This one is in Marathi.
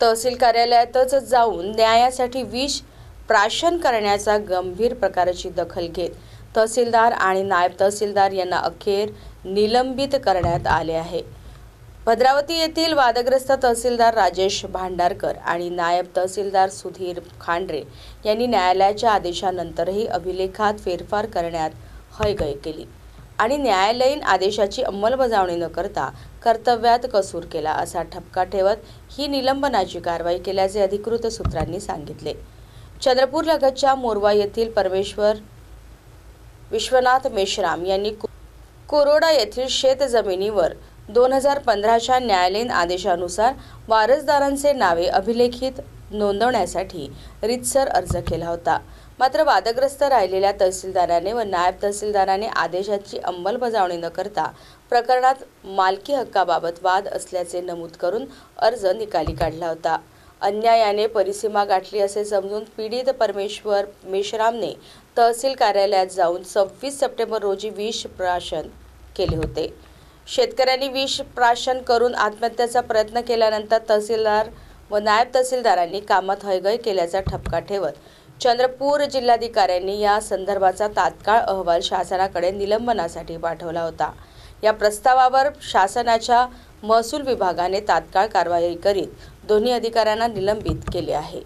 तहसील कार्यालयातच जाऊन न्यायासाठी विष प्राशन करण्याचा गंभीर प्रकाराची दखल घेत तहसीलदार आणि नायब तहसीलदार यांना अखेर निलंबित करण्यात आले आहे। भद्रावती येथील वादग्रस्त तहसीलदार राजेश भांडारकर आणि नायब तहसीलदार सुधीर खांडरे यांनी न्यायालयाच्या आदेशानंतरही अभिलेखात फेरफार करण्यात हयगय केली आणि न्यायालयीन आदेशाची अंमलबजावणी न करता कर्तव्यात कसूर केला असा ठपका ठेवत ही निलंबनाची कारवाई केल्याचे अधिकृत सूत्रांनी सांगितले। चंद्रपूर लगतच्या मोरवा येथील परमेश्वर विश्वनाथ मेश्राम यांनी कोरोडा येथील शेत जमिनीवर 2015च्या न्यायालयीन आदेशानुसार वारसदारांचे नावे अभिलेखित नोंदवण्यासाठी रीतसर अर्ज केला होता। मात्र वादग्रस्त राहिलेल्या तहसीलदाराने व नायब तहसीलदाराने आदेशाची अंमलबजावणी न करता प्रकरणात मालकी हक्काबाबत वाद असल्याचे नमूद करून अर्ज निकाली काढला होता। अन्यायाने परिसीमा गाठली असे समजून पीडित परमेश्वर मेश्रामने तहसील कार्यालयात जाऊन 26 सप्टेंबर रोजी विष प्राशन केले होते। शेतकऱ्यांनी विष प्राशन करून आत्महत्येचा प्रयत्न केल्यानंतर तहसीलदार व नायब तहसीलदारांनी कामात हयगय केल्याचा ठपका ठेवत चंद्रपूर जिल्हाधिकाऱ्यांनी या संदर्भाचा तात्काळ अहवाल शासनाकडे निलंबनासाठी पाठवला होता। या प्रस्तावावर शासनाच्या महसूल विभागाने तात्काळ कारवाई करीत दोन्ही अधिकाऱ्यांना निलंबित केले आहे।